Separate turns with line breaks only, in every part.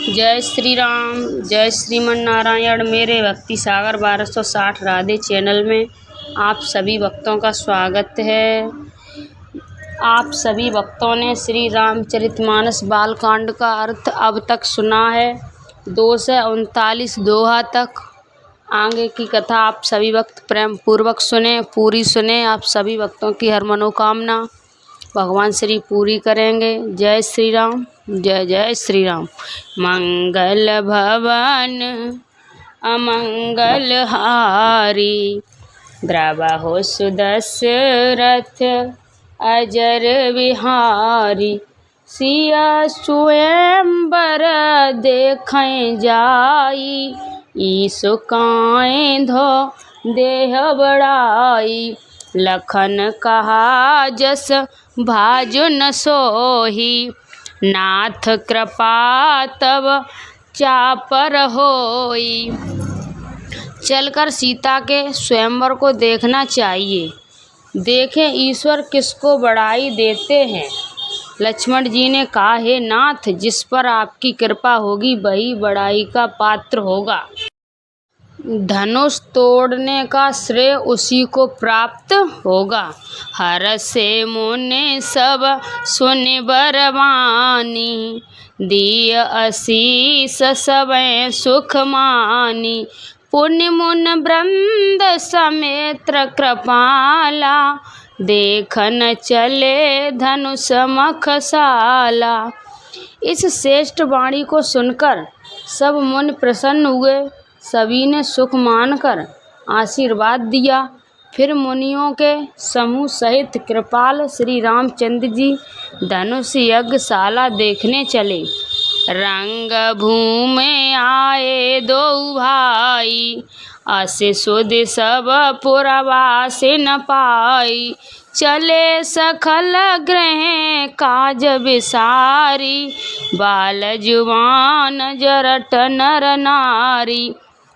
जय श्री राम, जय श्रीमन नारायण। मेरे भक्ति सागर 1260 राधे चैनल में आप सभी भक्तों का स्वागत है। आप सभी भक्तों ने श्री रामचरितमानस बालकांड का अर्थ अब तक सुना है, 2 से 39 दोहा तक। आगे की कथा आप सभी भक्त प्रेम पूर्वक सुने, पूरी सुने। आप सभी भक्तों की हर मनोकामना भगवान श्री पूरी करेंगे। जय श्री राम, जय जय श्री राम। मंगल भवन अमंगल हारी, द्रवहु सुदशरथ अजर विहारी। सिया स्वयंवर देखें जाई, ईसु काएं धो देह बड़ाई। लखन कहा जस भाजु न सोही, नाथ कृपा तब चापर होई। चलकर सीता के स्वयंवर को देखना चाहिए। देखें ईश्वर किसको बड़ाई देते हैं। लक्ष्मण जी ने कहा, हे नाथ, जिस पर आपकी कृपा होगी वही बड़ाई का पात्र होगा। धनुष तोड़ने का श्रेय उसी को प्राप्त होगा। हर से मुने सब सुनि बरवानी, दिय आशीष सबे सुख मानी। पुण्य मुन वृंद समेत कृपाला, देखन चले धनुष मखसाला। इस श्रेष्ठ वाणी को सुनकर सब मुनि प्रसन्न हुए। सभी ने सुख मानकर आशीर्वाद दिया। फिर मुनियों के समूह सहित कृपाल श्री रामचंद्र जी धनुष यज्ञशाला देखने चले। रंग भूमि आए दो भाई, असे सुध सब पुरवासे न पाई। चले सखल ग्रह काज विसारी, बाल जुबान जरट नर नारी।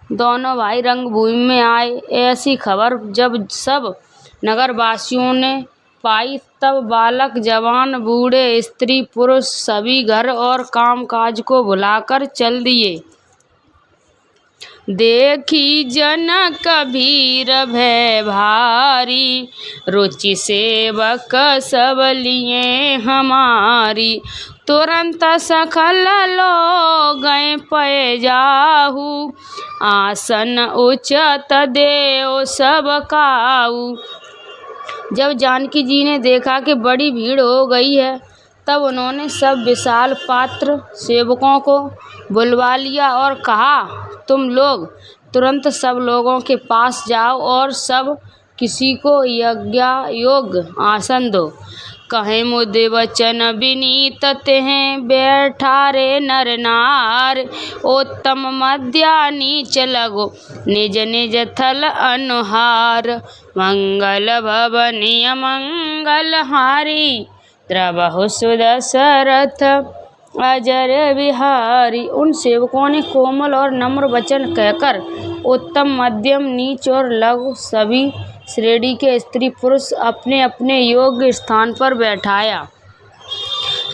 दोनों भाई रंगभूमि में आए। ऐसी खबर जब सब नगरवासियों ने पाई, तब बालक जवान बूढ़े स्त्री पुरुष सभी घर और काम काज को भुलाकर चल दिए। देखी जनक भीर भय भारी, रुचि सेवक सब लिए हमारी। तुरंत सखल लोग गए पय जाहू, आसन उचत देव सब काऊ। जब जानकी जी ने देखा कि बड़ी भीड़ हो गई है, तब उन्होंने सब विशाल पात्र सेवकों को बुलवा लिया और कहा, तुम लोग तुरंत सब लोगों के पास जाओ और सब किसी को यज्ञयोग्य आसन दो। कहे मुदे वचन विनीत तें बैठारे नर नार। उत्तम मध्या नीच लगो निज निज थल अनुहार। मंगल भवनी अमंगल हारी, द्रवहु सुदशरथ अजर विहारी। उन सेवकों ने कोमल और नम्र वचन कहकर उत्तम, मध्यम, नीच और लघु सभी श्रेणी के स्त्री पुरुष अपने अपने योग्य स्थान पर बैठाया।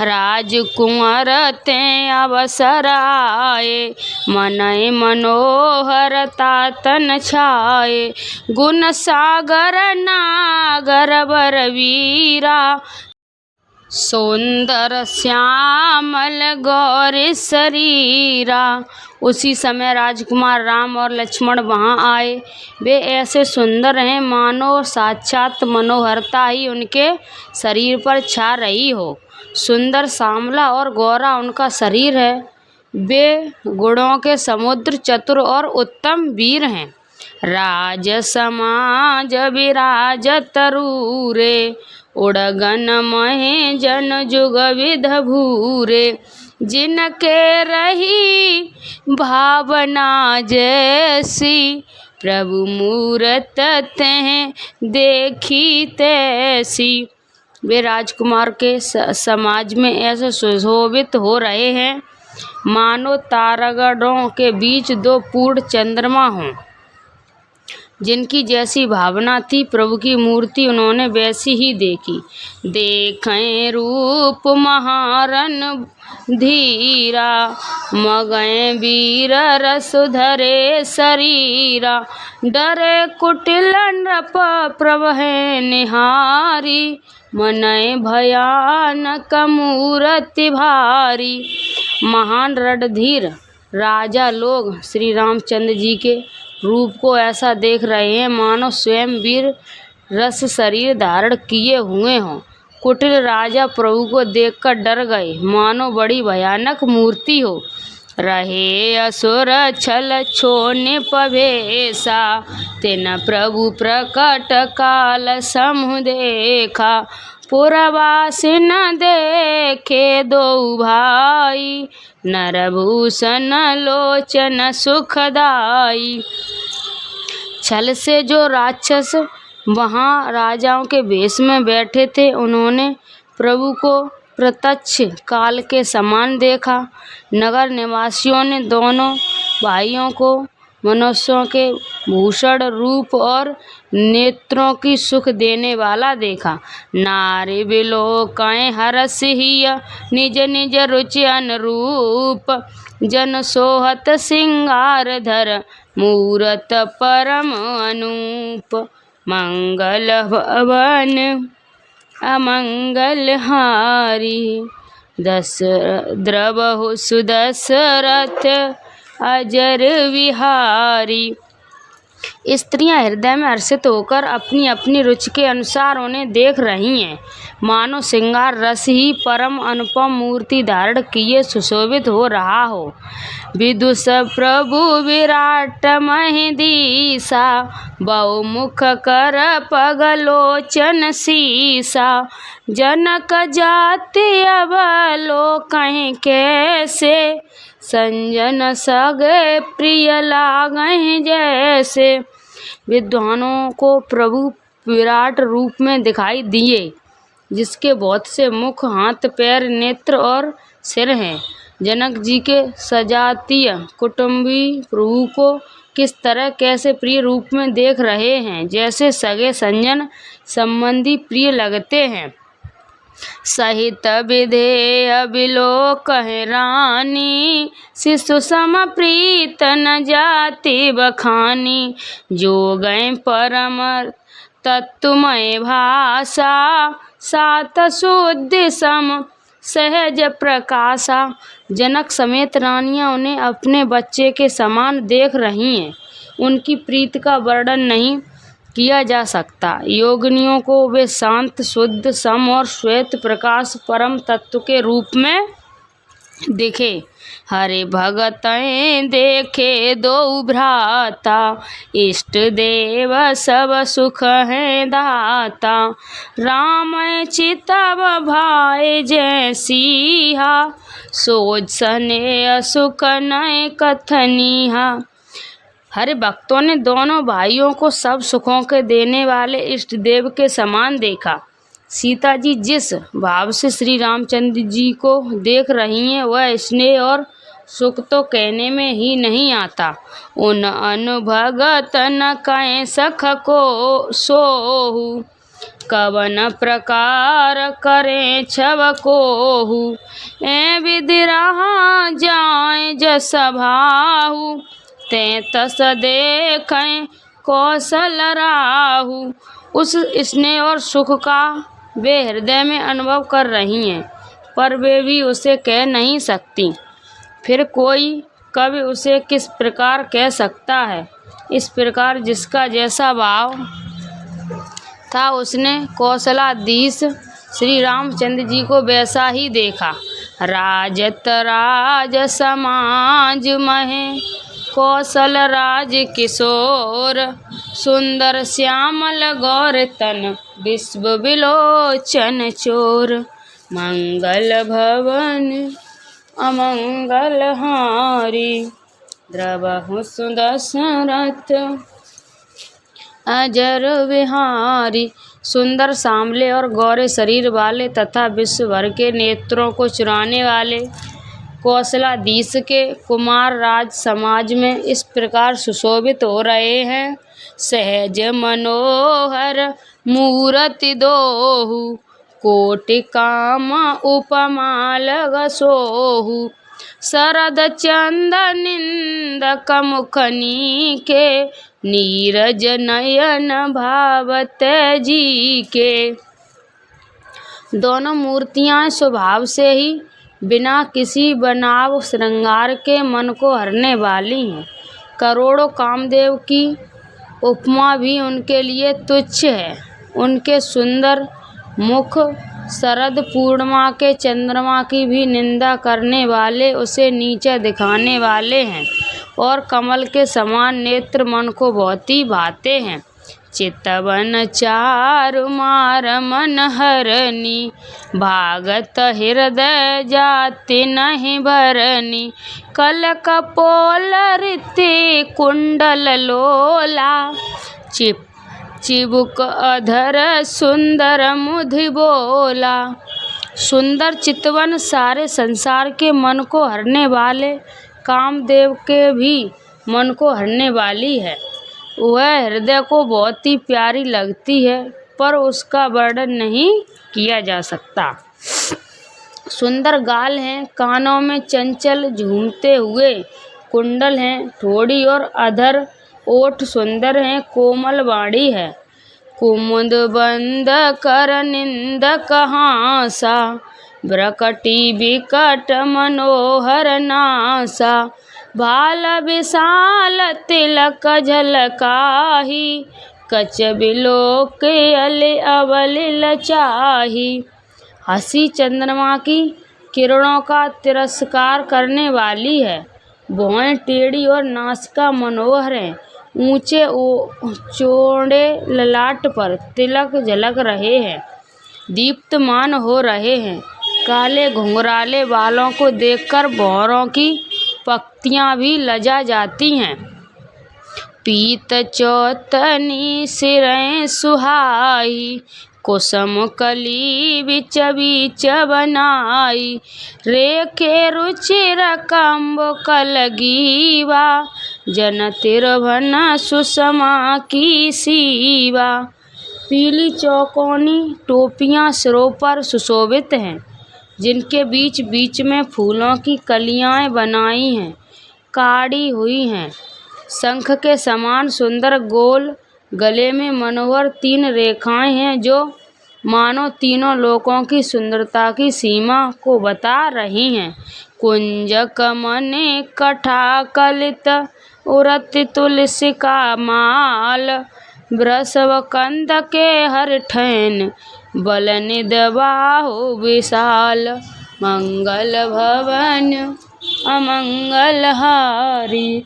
राजकुंवर ते अवसर आए, मनय मनोहर तातन छाए। गुण सागर नागर बर वीरा, सुंदर श्यामल गौर शरीरा। उसी समय राजकुमार राम और लक्ष्मण वहां आए। वे ऐसे सुंदर हैं मानो साक्षात मनोहरता ही उनके शरीर पर छा रही हो। सुंदर श्यामला और गौरा उनका शरीर है। वे गुणों के समुद्र, चतुर और उत्तम वीर हैं। राज समाज विराजत रूरे, उड़गन महे जन जुग विध भूरे। जिनके रही भावना जैसी, प्रभु मूरत तें देखी तैसी। वे राजकुमार के समाज में ऐसे सुशोभित हो रहे हैं मानो तारागणों के बीच 2 पूर्ण चंद्रमा हों। जिनकी जैसी भावना थी प्रभु की मूर्ति उन्होंने वैसी ही देखी। देखें रूप महारन धीरा, मगए वीर रस धरे शरीरा, डरे कुटिल नृप प्रभहे निहारी, मनय भयानक मूर्ति भारी। महान रणधीर राजा लोग श्री रामचंद्र जी के रूप को ऐसा देख रहे हैं मानो स्वयं वीर रस शरीर धारण किए हुए हों। कुटिल राजा प्रभु को देखकर डर गए, मानो बड़ी भयानक मूर्ति हो। रहे असुर छल छोने पवेशा, तेन प्रभु प्रकट काल समूह देखा, पुरवासी न देखे दो भाई, नरभूषण लोचन सुखदाई। छल से जो राक्षस वहाँ राजाओं के भेष में बैठे थे उन्होंने प्रभु को प्रत्यक्ष काल के समान देखा। नगर निवासियों ने दोनों भाइयों को मनुष्यों के भूषण रूप और नेत्रों की सुख देने वाला देखा। नारी बिलोकाएं हरस हिय निज निज रुचि अनुरूप, जन सोहत सिंगार धर मूरत परम अनूप। मंगल भवन अमंगल हारी, दस द्रवहु सुदशरथ अजर विहारी। स्त्रियां हृदय में हर्षित होकर अपनी अपनी रुचि के अनुसार उन्हें देख रही हैं, मानो श्रृंगार रस ही परम अनुपम मूर्ति धारण किए सुशोभित हो रहा हो। विदुष प्रभु विराट महीदीसा, बहुमुख कर पगलोचन सीसा, जनक जाति अवलोकहि कैसे, संजन सगे प्रिय लागहि जैसे। विद्वानों को प्रभु विराट रूप में दिखाई दिए, जिसके बहुत से मुख, हाथ, पैर, नेत्र और सिर हैं। जनक जी के सजातीय कुटुंबी प्रभु को किस तरह कैसे प्रिय रूप में देख रहे हैं, जैसे सगे संजन संबंधी प्रिय लगते हैं। सहित विधेय बिलोकहि रानी, शिशु सम प्रीत न जाति बखानी, जो गए परम तत्वमय भाषा, सात शुद्धि सम सहज प्रकाशा। जनक समेत रानियां उन्हें अपने बच्चे के समान देख रही हैं। उनकी प्रीति का वर्णन नहीं किया जा सकता। योगिनियों को वे शांत, शुद्ध, सम और श्वेत प्रकाश परम तत्व के रूप में दिखे। हरे भगतैं देखे दो भ्राता, इष्ट देव सब सुख है दाता, राम चितव भाई जैसीहा, सोच सने सुख नय कथनीहा। हरे भक्तों ने दोनों भाइयों को सब सुखों के देने वाले इष्ट देव के समान देखा। सीता जी जिस भाव से श्री रामचंद्र जी को देख रही हैं वह स्नेह और सुख तो कहने में ही नहीं आता। उन अनुभगत न कहें सख को सोहु, कवन प्रकार करें छव कोहु, ए विधि रहा जाए जस भाहु, ते तस देखें कौशल राहु। उस स्नेह और सुख का वे हृदय में अनुभव कर रही हैं, पर वे भी उसे कह नहीं सकती। फिर कोई कवि उसे किस प्रकार कह सकता है। इस प्रकार जिसका जैसा भाव था उसने कौशलाधीश श्री रामचंद्र जी को वैसा ही देखा। राजत राज समाज महे, कौशल राज किशोर, सुंदर श्यामल गौर तन, विश्व विलोचन चोर। मंगल भवन अमंगल हारी, द्रवहु सुदशरथ अजर विहारी। सुंदर सांवले और गौरे शरीर वाले तथा विश्व भर के नेत्रों को चुराने वाले कौशलाधीश के कुमार राज समाज में इस प्रकार सुशोभित हो रहे हैं। सहज मनोहर मूरति दोहु, कोटि काम उपमा लग सोहु। शरद चंदनिंदक मुख नीके, नीरज नयन भावत जी के। दोनों मूर्तियां स्वभाव से ही बिना किसी बनाव श्रृंगार के मन को हरने वाली हैं। करोड़ों कामदेव की उपमा भी उनके लिए तुच्छ है। उनके सुंदर मुख शरद पूर्णिमा के चंद्रमा की भी निंदा करने वाले, उसे नीचा दिखाने वाले हैं, और कमल के समान नेत्र मन को बहुत ही भाते हैं। चितवन चारु मार मन हरनी, भागत हृदय जाति नहीं भरनी। कल कपोल रीति कुंडल लोला, चिबुक अधर सुंदर मुधि बोला। सुंदर चितवन सारे संसार के मन को हरने वाले कामदेव के भी मन को हरने वाली है। वह हृदय को बहुत ही प्यारी लगती है, पर उसका वर्णन नहीं किया जा सकता। सुंदर गाल हैं, कानों में चंचल झूमते हुए कुंडल हैं, ठोड़ी और अधर ओठ सुंदर हैं, कोमल वाणी है। कुमुद बंद कर निंदक हासा, ब्रकटी विकट मनोहर नासा। भाल विशाल तिलक झलकाही, कच बिलोक अले अवल लचाही। हंसी चंद्रमा की किरणों का तिरस्कार करने वाली है। भौहें टेढ़ी और नासिका मनोहर है। ऊंचे चौड़े ललाट पर तिलक झलक रहे हैं, दीप्तमान हो रहे हैं। काले घुंघराले बालों को देखकर भौरों की पक्तियां भी लजा जाती हैं। पीत चौतनी सिरें सुहाई, कुसुम कली बिच बिच बनाई। रेखे रुचिर कंब कलगीवा, जन तिरभन सुषमा की सीवा। पीली चौकोनी टोपियां सिरों पर सुशोभित हैं, जिनके बीच बीच में फूलों की कलियां बनाई हैं, काढ़ी हुई हैं। शंख के समान सुंदर गोल गले में मनोहर 3 रेखाएं हैं, जो मानो तीनों लोकों की सुंदरता की सीमा को बता रही हैं। कुंज कमने कठा कलित, उरत तुलसी का माल। वृषभ कंद के हर ठैन, बल निद बाहु विशाल। मंगल भवन अमंगल हारी,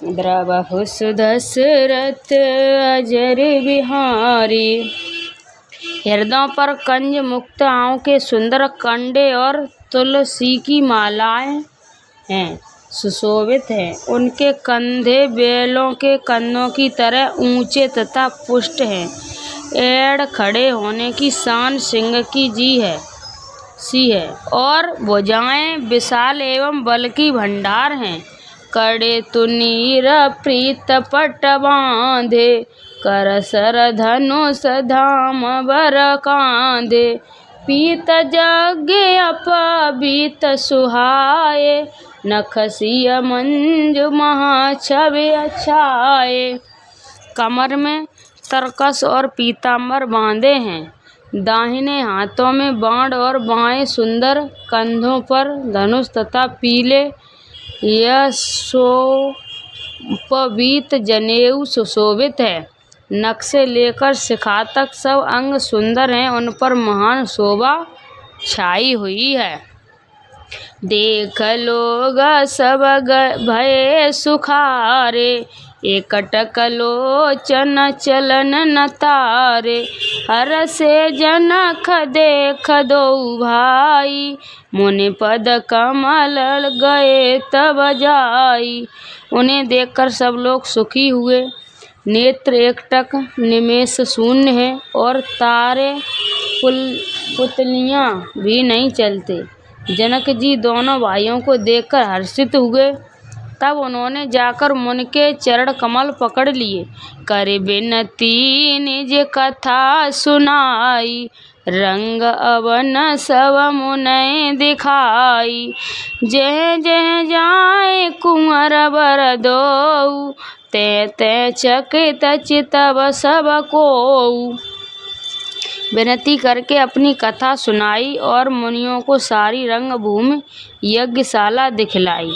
द्रवहु सुदशरथ अजर बिहारी। हृदयों पर कंज मुक्ताओं के सुंदर कंडे और तुलसी की मालाएं हैं, सुशोभित हैं। उनके कंधे बेलों के कंधों की तरह ऊंचे तथा पुष्ट हैं। एड़ खड़े होने की शान सिंह की सी है, और भुजाएं विशाल एवं बल की भंडार हैं। कड़े तुनीर प्रीत पट बांधे, कर सर धनुष धाम बर कांधे। पीत यज्ञ अपबीत सुहाए, नखसिय मंजु महाछवि छाए। कमर में तरकस और पीतांबर बांधे हैं, दाहिने हाथों में बाण और बाएं सुंदर, कंधों पर धनुष तथा पीले यशोपवीत जनेऊ सुशोभित है। नख से लेकर शिखा तक सब अंग सुंदर हैं, उन पर महान शोभा छाई हुई है। देख लोग सब भये सुखारे, एकटक लोचन चलन न तारे। हर से जनक देख दो भाई, मुनि पद कमल गए तब जाई। उन्हें देखकर सब लोग सुखी हुए। नेत्र एकटक निमेष शून्य है, और तारे पुतलियां भी नहीं चलते। जनक जी दोनों भाइयों को देखकर हर्षित हुए। तब उन्होंने जाकर मुनि के चरण कमल पकड़ लिए। कर विनती निज कथा सुनाई, रंग अवन सब मुनै दिखाई। जह जह जाए कुंवर बर दोऊ, ते ते चकित चितव सब कोऊ। विनती करके अपनी कथा सुनाई और मुनियों को सारी रंग भूमि यज्ञशाला दिखलाई।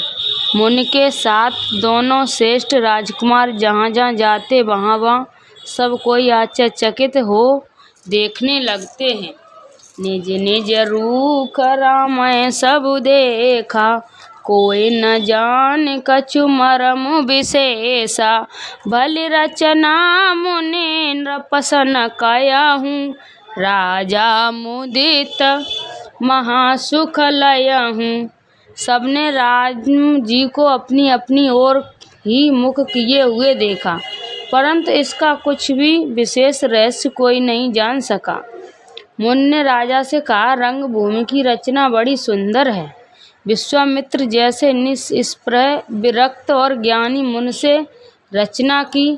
मुनि के साथ दोनों श्रेष्ठ राजकुमार जहाँ जहाँ जाते वहाँ वहाँ सब कोई आश्चर्यचकित हो देखने लगते हैं। निज निज रूख रामय सब देखा, कोई न जान कछु मरम विशेषा। भली रचना मुनीन्द्र पसन कयहूँ, राजा मुदित महासुख लयहूँ। सबने राम जी को अपनी अपनी ओर ही मुख किए हुए देखा, परंतु इसका कुछ भी विशेष रहस्य कोई नहीं जान सका। मुनि ने राजा से कहा, रंग भूमि की रचना बड़ी सुंदर है। विश्वामित्र जैसे निष्प्रह विरक्त और ज्ञानी मुनि से रचना की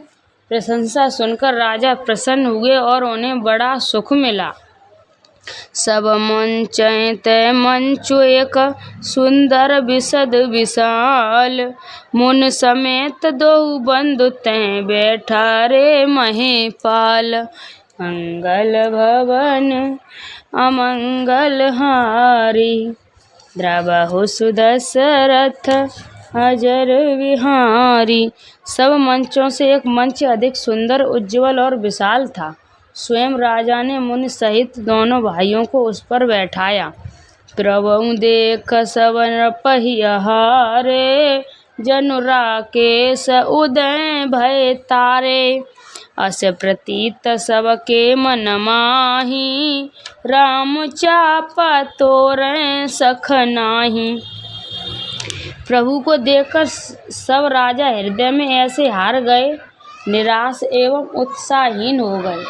प्रशंसा सुनकर राजा प्रसन्न हुए और उन्हें बड़ा सुख मिला। सब मंचै तै मंचु एक सुंदर विशद विशाल, मुन समेत दोहु बंधु तै बैठा रे महीपाल। मंगल भवन अमंगल हारी, द्रवहु सुदशरथ अजर विहारी। सब मंचों से एक मंच अधिक सुंदर, उज्ज्वल और विशाल था। स्वयं राजा ने मुनि सहित दोनों भाइयों को उस पर बैठाया। प्रभु देख सब पहिहारे, जनु राकेश उदय भय तारे। अस प्रतीत सबके मन माही, राम चापा तोरै सख नाही। प्रभु को देखकर सब राजा हृदय में ऐसे हार गए, निराश एवं उत्साहहीन हो गए,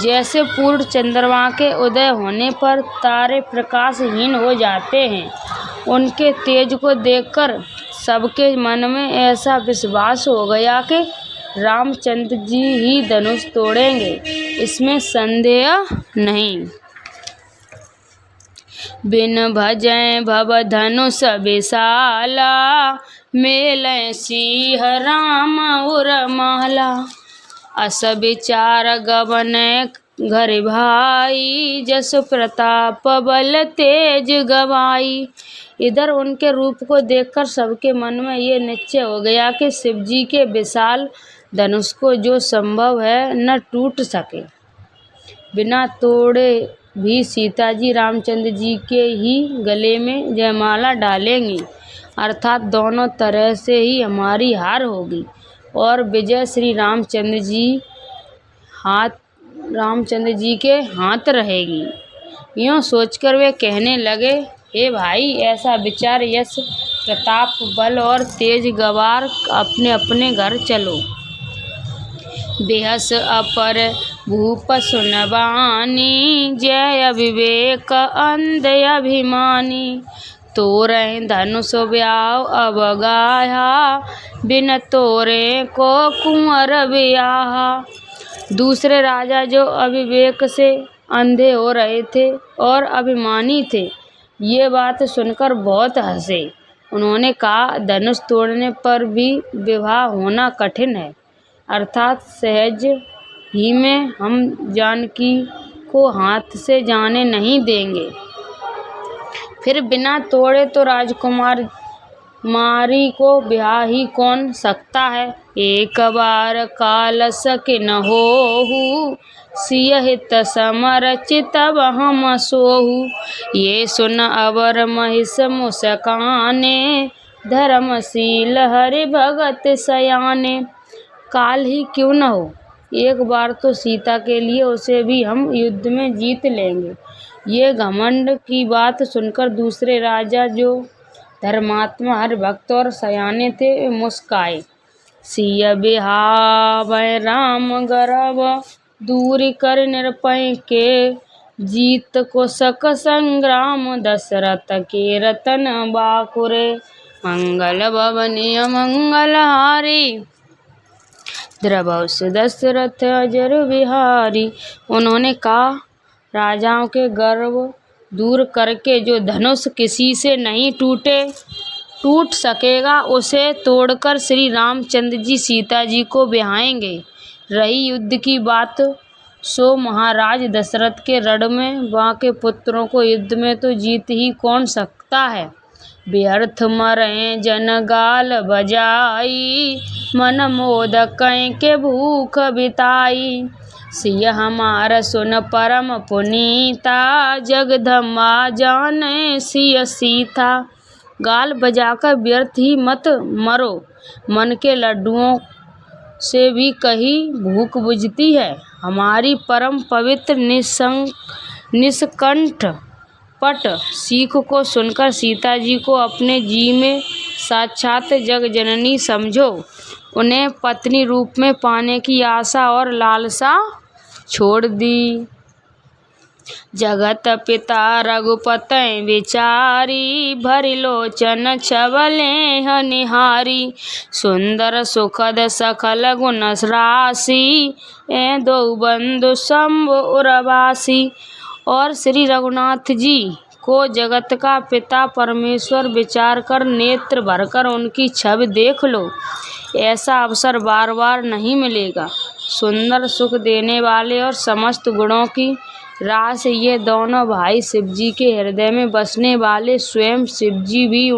जैसे पूर्ण चंद्रमा के उदय होने पर तारे प्रकाशहीन हो जाते हैं। उनके तेज को देखकर सबके मन में ऐसा विश्वास हो गया कि रामचंद्र जी ही धनुष तोड़ेंगे, इसमें संदेह नहीं। बिन भजै भव धनुष विशाला, मेलै सिंह राम उरमाला। अस विचार गवन घर भाई, जस प्रताप बल तेज गवाई। इधर उनके रूप को देखकर सबके मन में ये निश्चय हो गया कि शिव जी के विशाल धनुष को जो संभव है न टूट सके। बिना तोड़े भी सीता जी रामचंद्र जी के ही गले में जयमाला डालेंगी, अर्थात दोनों तरह से ही हमारी हार होगी और विजय श्री रामचंद्र जी के हाथ रहेगी। यूँ सोचकर वे कहने लगे, हे भाई, ऐसा विचार यश प्रताप बल और तेज गवार अपने अपने घर चलो। बेहस अपर भूप सुनबानी, जय अविवेक अंध अभिमानी। तोरै धनुष ब्याह अब गाया, बिन तोरे को कुंवर ब्याहा। दूसरे राजा जो अविवेक से अंधे हो रहे थे और अभिमानी थे, ये बात सुनकर बहुत हंसे। उन्होंने कहा, धनुष तोड़ने पर भी विवाह होना कठिन है, अर्थात सहज ही में हम जानकी को हाथ से जाने नहीं देंगे। फिर बिना तोड़े तो राजकुमार मारी को ब्याह ही कौन सकता है। एक बार काल सकिन होहु, सियहित समर चितव हम सोहु। ये सुन अवर महिष मुस्काने, धर्मशील हरि भगत सयाने। काल ही क्यों न हो, एक बार तो सीता के लिए उसे भी हम युद्ध में जीत लेंगे। ये घमंड की बात सुनकर दूसरे राजा जो धर्मात्मा हरि भक्त और सयाने थे मुस्काए। सिय बिहावै राम गर्व, दूर कर निरपै के, जीत को सक संग्राम दशरथ के रतन बाकुरे। मंगल भवनी अमंगल हारी द्रवस दशरथ अजर बिहारी। उन्होंने कहा, राजाओं के गर्व दूर करके जो धनुष किसी से नहीं टूट सकेगा, उसे तोड़कर श्री रामचंद्र जी सीता जी को ब्याहेंगे। रही युद्ध की बात, सो महाराज दशरथ के रण में बाके पुत्रों को युद्ध में तो जीत ही कौन सकता है। व्यर्थ मरे जन गाल बजाई, मन मोदक के भूख बिताई। सिय हमार सुन परम पुनीता, जगदम्बा जाने सिय सीता। गाल बजाकर व्यर्थ ही मत मरो, मन के लड्डुओं से भी कहीं भूख बुझती है। हमारी परम पवित्र निष्कंठ पट सीख को सुनकर सीता जी को अपने जी में साक्षात जग जननी समझो। उन्हें पत्नी रूप में पाने की आशा और लालसा छोड़ दी। जगत पिता रघुपति विचारी, भरि लोचन छवले निहारी। सुंदर सुखद सकल गुण राशि, ए दो बंधु शंभु उरवासी। और श्री रघुनाथ जी को जगत का पिता परमेश्वर विचार कर नेत्र भरकर उनकी छवि देख लो। ऐसा अवसर बार बार नहीं मिलेगा। सुंदर सुख देने वाले और समस्त गुणों की रास ये दोनों भाई शिवजी के हृदय में बसने वाले स्वयं शिवजी भी,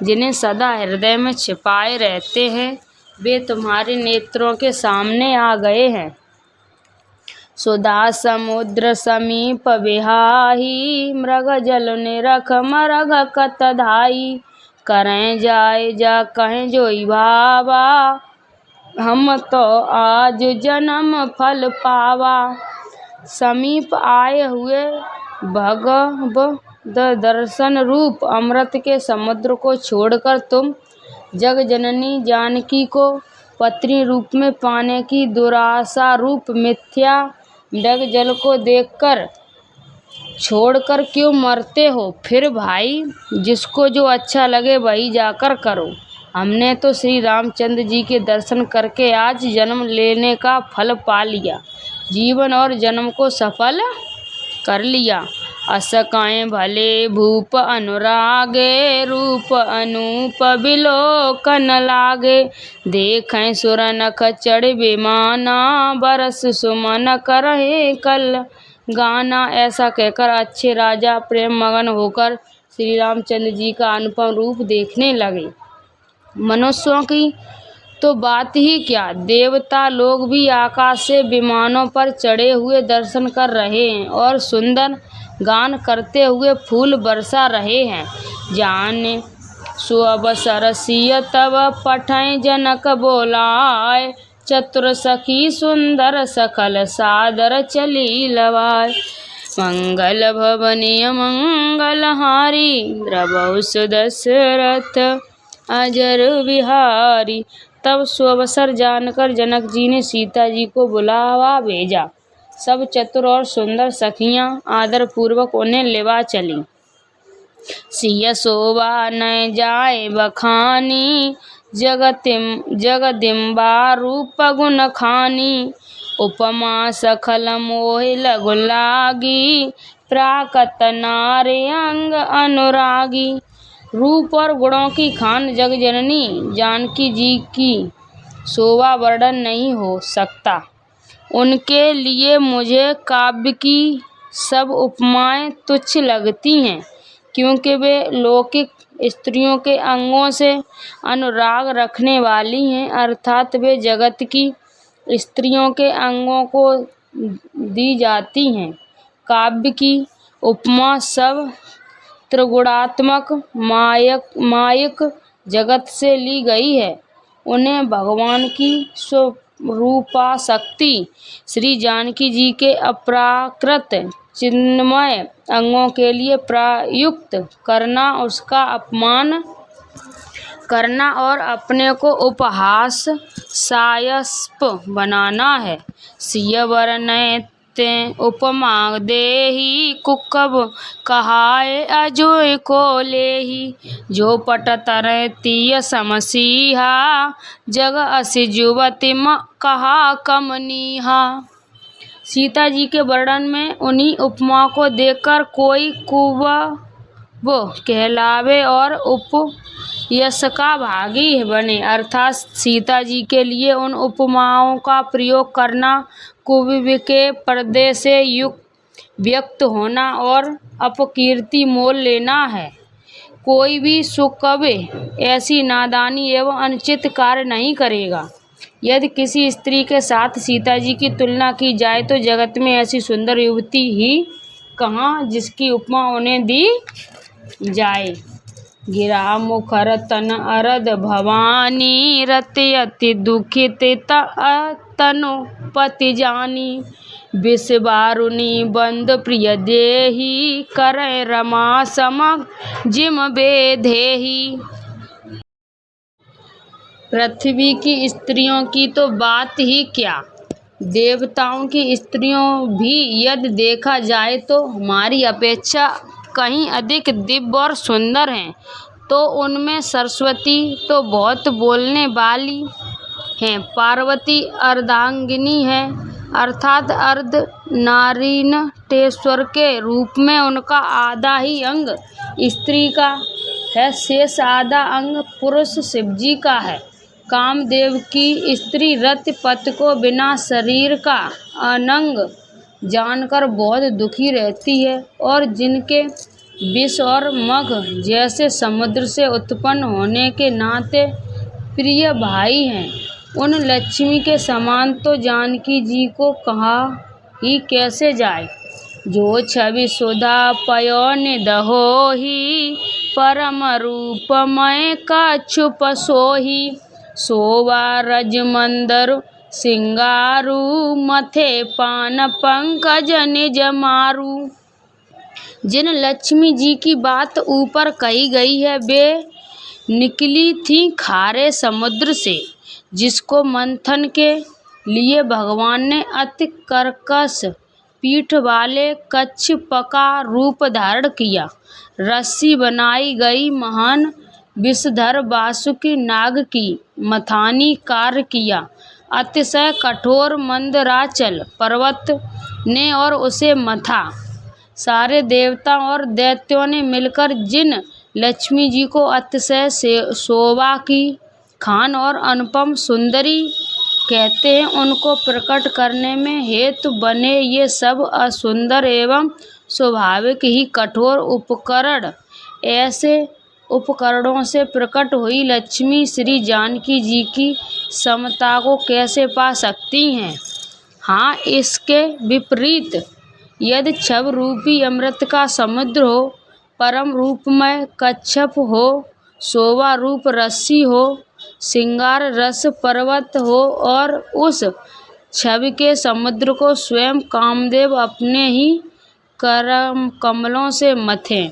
जिन्हें सदा हृदय में छिपाए रहते हैं, वे तुम्हारे नेत्रों के सामने आ गए हैं। सुधा समुद्र समीप बिहाही, मृग जल निरख मरग कत धाई। करें जाए जा कहें जोई भावा, हम तो आज जन्म फल पावा। समीप आए हुए भगवद दर्शन रूप अमृत के समुद्र को छोड़कर तुम जग जननी जानकी को पत्नी रूप में पाने की दुराशा रूप मिथ्या मृग जल को देखकर छोड़कर क्यों मरते हो। फिर भाई, जिसको जो अच्छा लगे वही जाकर करो। हमने तो श्री रामचंद्र जी के दर्शन करके आज जन्म लेने का फल पा लिया, जीवन और जन्म को सफल कर लिया। अस काएं भले भूप अनुरागे, रूप अनूप बिलोकन लागे। देखें सुर नख चढ़ विमाना, बरस सुमन करहे कल गाना। ऐसा कहकर अच्छे राजा प्रेम मगन होकर श्री रामचंद्र जी का अनुपम रूप देखने लगे। मनुष्यों की तो बात ही क्या, देवता लोग भी आकाश से विमानों पर चढ़े हुए दर्शन कर रहे हैं और सुंदर गान करते हुए फूल बरसा रहे हैं। जाने सुअवसर सिय तब पठै जनक बोलाय, चतुर सखी सुंदर सकल सादर चली लवाय। मंगल भवनी अमंगल हारी, द्रवहुस दशरथ अजर बिहारी। तब सुअवसर जानकर जनक जी ने सीता जी को बुलावा भेजा। सब चतुर और सुंदर सखियां आदर पूर्वक उन्हें लेवा चली। सिय शोभा न जाए बखानी, जगदिम्बा रूप गुण खानी। उपमा सखल मोहि लगु लागी, प्राकत नारी अंग अनुरागी। रूप और गुणों की खान जग जननी जानकी जी की शोभा वर्णन नहीं हो सकता। उनके लिए मुझे काव्य की सब उपमाएं तुच्छ लगती हैं, क्योंकि वे लौकिक स्त्रियों के अंगों से अनुराग रखने वाली हैं, अर्थात वे जगत की स्त्रियों के अंगों को दी जाती हैं। काव्य की उपमा सब त्रिगुणात्मक मायक जगत से ली गई है। उन्हें भगवान की स्वरूपा शक्ति श्री जानकी जी के अप्राकृत चिन्मय अंगों के लिए प्रयुक्त करना, उसका अपमान करना और अपने को उपहास सायस्प बनाना है। सिय वर नए ते उपमा देही कुकब कहाए अजोय को लेही। जो पट तरह तिय समसीहा जग असि जुवति कहा कमनीहा। सीता जी के वर्णन में उन्हीं उपमा को देखकर कोई कुबब कहलावे और उपयश का भागी बने, अर्थात सीता जी के लिए उन उपमाओं का प्रयोग करना कुबब के पर्दे से व्यक्त होना और अपकीर्ति मोल लेना है। कोई भी सुकवि ऐसी नादानी एवं अनुचित कार्य नहीं करेगा। यदि किसी स्त्री के साथ सीता जी की तुलना की जाए तो जगत में ऐसी सुंदर युवती ही कहाँ जिसकी उपमा उन्हें दी जाए। गिरा मुखर तन अरद भवानी रति अति दुखित तनु पति जानी। विष बारुनी बंद प्रिय देही करे रमा समग जिम बेधेही। पृथ्वी की स्त्रियों की तो बात ही क्या, देवताओं की स्त्रियों भी यदि देखा जाए तो हमारी अपेक्षा कहीं अधिक दिव्य और सुंदर हैं। तो उनमें सरस्वती तो बहुत बोलने वाली हैं। पार्वती अर्धांगिनी है, अर्थात अर्ध नारीनटेश्वर के रूप में उनका आधा ही अंग स्त्री का है, शेष आधा अंग पुरुष शिवजी का है। कामदेव की स्त्री रति पति को बिना शरीर का अनंग जानकर बहुत दुखी रहती है और जिनके विष और मग जैसे समुद्र से उत्पन्न होने के नाते प्रिय भाई हैं, उन लक्ष्मी के समान तो जानकी जी को कहा ही कैसे जाए। जो छवि सुधा पयोनिध होही परम रूपमय कछुप सोही। शोभा रज मंदरु सिंगारू मथे पान पंकज निज मारू। जिन लक्ष्मी जी की बात ऊपर कही गई है वे निकली थी खारे समुद्र से, जिसको मंथन के लिए भगवान ने अति कर्कश पीठ वाले कच्छप का रूप धारण किया। रस्सी बनाई गई महान विषधर वासुकी नाग की मथानी कार्य किया। अतिशय कठोर मंदराचल पर्वत ने और उसे मथा। सारे देवता और दैत्यों ने मिलकर जिन लक्ष्मी जी को अतिशय शोभा की खान और अनुपम सुंदरी कहते हैं, उनको प्रकट करने में हेतु बने ये सब असुंदर एवं स्वाभाविक ही कठोर उपकरण। ऐसे उपकरणों से प्रकट हुई लक्ष्मी श्री जानकी जी की समता को कैसे पा सकती हैं। हाँ, इसके विपरीत यदि छब रूपी अमृत का समुद्र हो, परम रूपमय कच्छप हो, शोभा रूप रस्सी हो, श्रृंगार रस पर्वत हो और उस छवि के समुद्र को स्वयं कामदेव अपने ही करम कमलों से मथें।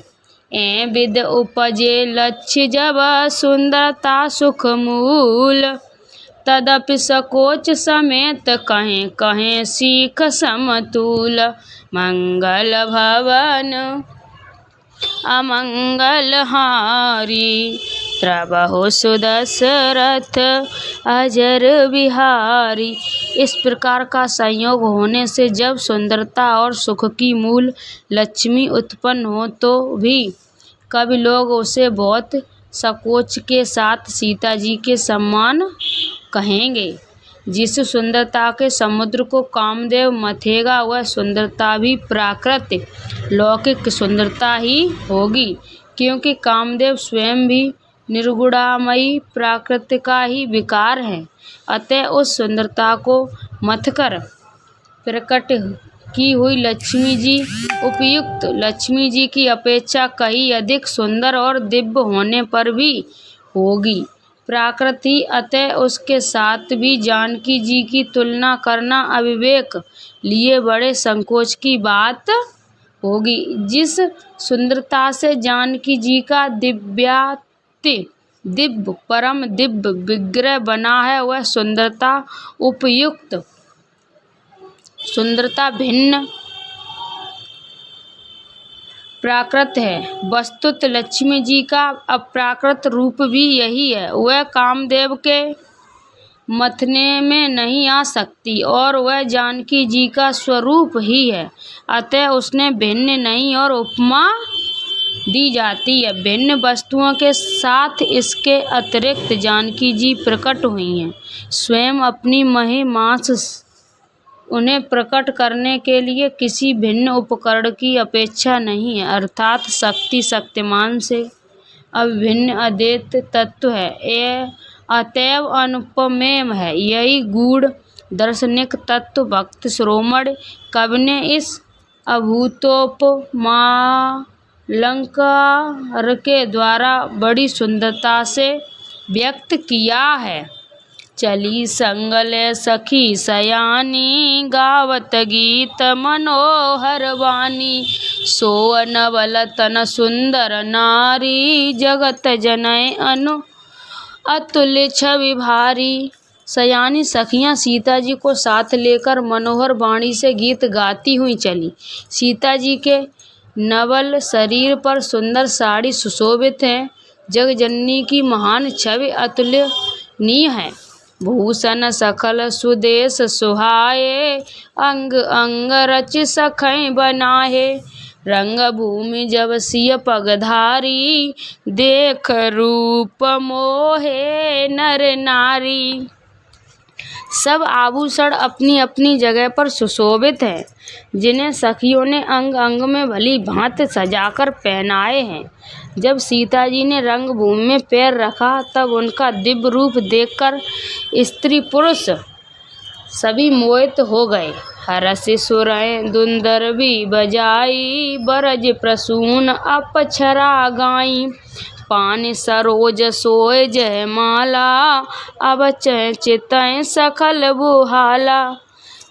ए विद उपजे लक्ष्य जब सुंदरता सुख मूल। तदपि सकोच समेत कहें कहें सीख समतूल। मंगल भवन अमंगल हारी। त्रबहु सुदशरथ अजर बिहारी। इस प्रकार का संयोग होने से जब सुंदरता और सुख की मूल लक्ष्मी उत्पन्न हो तो भी कभी लोग उसे बहुत संकोच के साथ सीता जी के समान कहेंगे। जिस सुंदरता के समुद्र को कामदेव मथेगा वह सुंदरता भी प्राकृतिक लौकिक सुंदरता ही होगी, क्योंकि कामदेव स्वयं भी निर्गुणामयी प्रकृति का ही विकार है। अतः उस सुंदरता को मथकर प्रकट की हुई लक्ष्मी जी उपयुक्त लक्ष्मी जी की अपेक्षा कहीं अधिक सुंदर और दिव्य होने पर भी होगी। प्रकृति अतः उसके साथ भी जानकी जी की तुलना करना अविवेक लिए बड़े संकोच की बात होगी। जिस सुंदरता से जानकी जी का दिव्य परम दिव्य विग्रह बना है वह सुंदरता उपयुक्त सुंदरता भिन्न प्राकृत है। वस्तुतः लक्ष्मी जी का अप्राकृत रूप भी यही है। वह कामदेव के मथने में नहीं आ सकती और वह जानकी जी का स्वरूप ही है। अतः उसने भिन्न नहीं और उपमा दी जाती है। भिन्न वस्तुओं के साथ इसके अतिरिक्त जानकी जी प्रकट हुई हैं। स्वयं अपनी महिमा उन्हें प्रकट करने के लिए किसी भिन्न उपकरण की अपेक्षा नहीं है, अर्थात शक्ति शक्तिमान से अभिन्न अद्वैत तत्व है। यह अतएव अनुपमेय है। यही गूढ़ दार्शनिक तत्व भक्त शिरोमणि कवि ने इस अभूतोपमालंकार के द्वारा बड़ी सुंदरता से व्यक्त किया है। चली संगले सखी सयानी, गावत गीत मनोहर वाणी। सो नवल तन सुंदर नारी, जगत जनय अनु अतुल्य छवि भारी। सयानी सखियाँ सीता जी को साथ लेकर मनोहर वाणी से गीत गाती हुई चली। सीता जी के नवल शरीर पर सुंदर साड़ी सुशोभित है। जगजननी की महान छवि अतुलनीय है। भूषण सकल सुदेश सुहाए, अंग अंग रच सखै बनाहे। रंग भूमि जब सिय पगधारी, देख रूप मोहे नर नारी। सब आभूषण अपनी अपनी जगह पर सुशोभित हैं, जिन्हें सखियों ने अंग अंग में भली भांति सजाकर पहनाए हैं। जब सीता जी ने रंगभूमि में पैर रखा तब उनका दिव्य रूप देखकर स्त्री पुरुष सभी मोहित हो गए। हरस सुरैं दुंदरबी बजाई, बरज प्रसून अपछरा गाई। पान सरोज सोय जयमाला, अब चितय सखल बुहाला।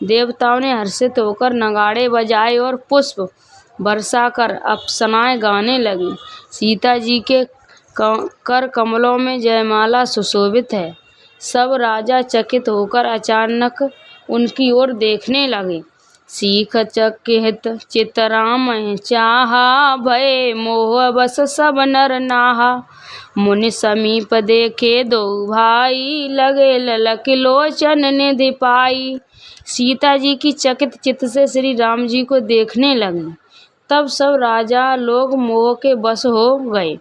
देवताओं ने हर्षित होकर नगाड़े बजाए और पुष्प बरसा कर अप्सनाएं गाने लगी। सीता जी के कर कमलों में जयमाला सुशोभित है। सब राजा चकित होकर अचानक उनकी ओर देखने लगे। सीख चकित चितराम चाहा, भय मोह बस सब नर नाहा। मुनि समीप देखे दो भाई, लगे ललक लोचन निधि पाई। सीता जी की चकित चित्त से श्री राम जी को देखने लगी। तब सब राजा लोग मोह के बस हो गए।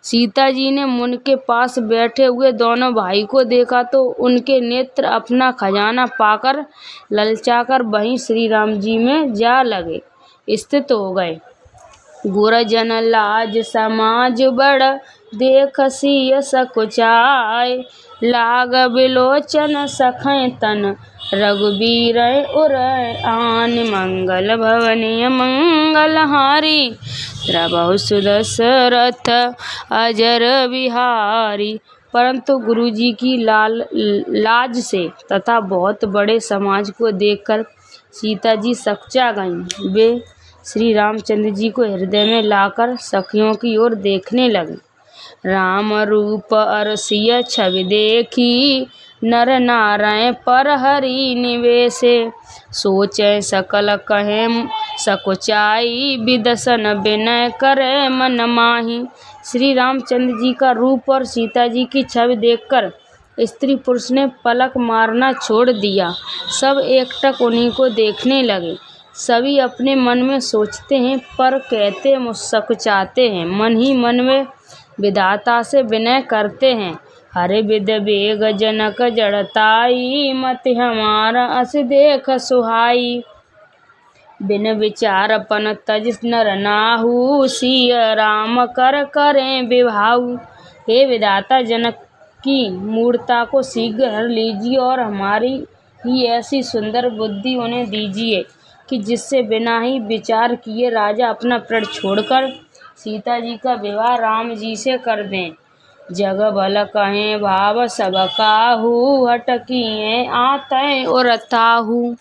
सीता जी ने मुनि के पास बैठे हुए दोनों भाई को देखा तो उनके नेत्र अपना खजाना पाकर ललचाकर वहीं श्री राम जी में जा लगे, स्थित हो गए। गुरजन लाज समाज बड़, देख सिय सकुचाय। लाग बिलोचन सखै तन, रघुबीर उर आन। मंगल भवनीय मंगलहारी, प्रभु सुदशरथ अजर बिहारी। परंतु गुरुजी की लाज से तथा बहुत बड़े समाज को देखकर सीता जी सकचा गईं। वे श्री रामचंद्र जी को हृदय में लाकर सखियों की ओर देखने लगे। राम रूप अरसिय छवि देखी, नर नारायण पर हरि निवेशे। सोचे सकल कहे सकुचाई, विदसन विनय करे मन माही। श्री रामचंद्र जी का रूप और सीता जी की छवि देखकर स्त्री पुरुष ने पलक मारना छोड़ दिया। सब एकटक उन्हीं को देखने लगे। सभी अपने मन में सोचते हैं पर कहते मुस्कुराते हैं। मन ही मन में विधाता से विनय करते हैं। हरे विद वेग जनक जड़ताई, मति हमारा अस देख सुहाई। बिन विचार अपन तज नर नाहु, सिय राम कर करें विभाऊ। हे विधाता, जनक की मूर्ता को शीघ्र हर लीजिए और हमारी ही ऐसी सुंदर बुद्धि उन्हें दीजिए कि जिससे बिना ही विचार किए राजा अपना प्राण छोड़कर सीता जी का विवाह राम जी से कर दें। जग भल कहें भाव सब काहू, हटकिए आते और ताहू।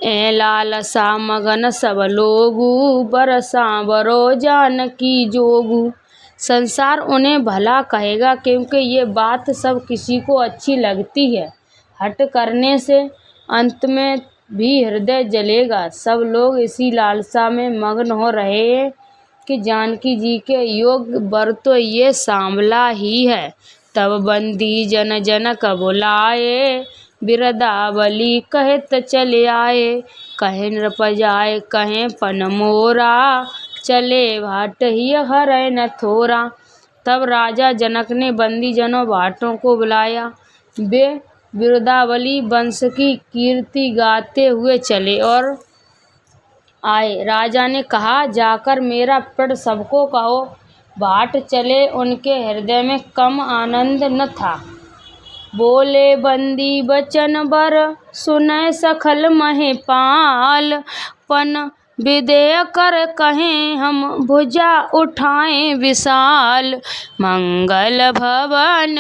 ए लालसा मगन सब लोगू, बरसा बरो जानकी जोगू। संसार उन्हें भला कहेगा क्योंकि ये बात सब किसी को अच्छी लगती है। हट करने से अंत में भी हृदय जलेगा। सब लोग इसी लालसा में मग्न हो रहे हैं कि जानकी जी के योग्य वर तो ये सांवला ही है। तब बंदी जन जनक बुलाए, बिरदावली कहत चले आए। कहे नृपजाए कहे पन मोरा, चले भाट ही हरै न थोरा। तब राजा जनक ने बंदी जनों भाटों को बुलाया। वे बिरदावली वंश की कीर्ति गाते हुए चले और आए। राजा ने कहा, जाकर मेरा प्रण सबको कहो। भाट चले, उनके हृदय में कम आनंद न था। बोले बंदी बचन बर, सुनय सखल महिपाल। पन विदेय कर कहें हम, भुजा उठाएं विशाल। मंगल भवन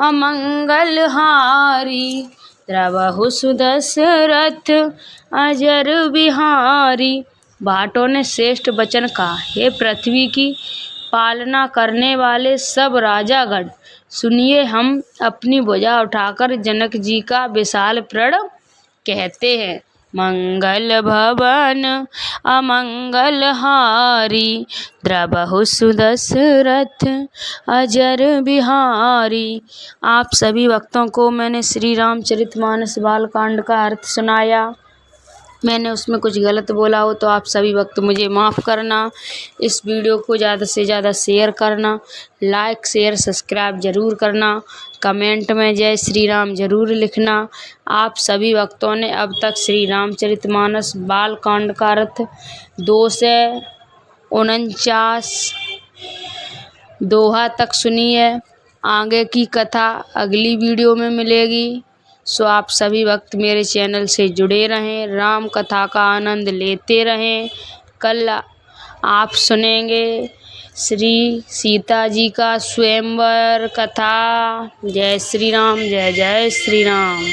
अमंगल हारी, द्रवहु सुदशरथ अजर बिहारी। भाटों ने श्रेष्ठ वचन कहा, हे पृथ्वी की पालना करने वाले सब राजागण, सुनिए, हम अपनी भुजा उठाकर जनक जी का विशाल प्रण कहते हैं। मंगल भवन अमंगल हारी, द्रवहु सुदशरथ अजर बिहारी। आप सभी भक्तों को मैंने श्री रामचरितमानस बालकांड का अर्थ सुनाया। मैंने उसमें कुछ गलत बोला हो तो आप सभी भक्त मुझे माफ़ करना। इस वीडियो को ज़्यादा से ज़्यादा शेयर करना, लाइक शेयर सब्सक्राइब ज़रूर करना, कमेंट में जय श्री राम ज़रूर लिखना। आप सभी भक्तों ने अब तक श्री रामचरितमानस बालकांड का अर्थ 2 से 49 दोहा तक सुनी है। आगे की कथा अगली वीडियो में मिलेगी। सो आप सभी भक्त मेरे चैनल से जुड़े रहें, राम कथा का आनंद लेते रहें। कल आप सुनेंगे श्री सीता जी का स्वयंवर कथा। जय श्री राम, जय जय श्री राम।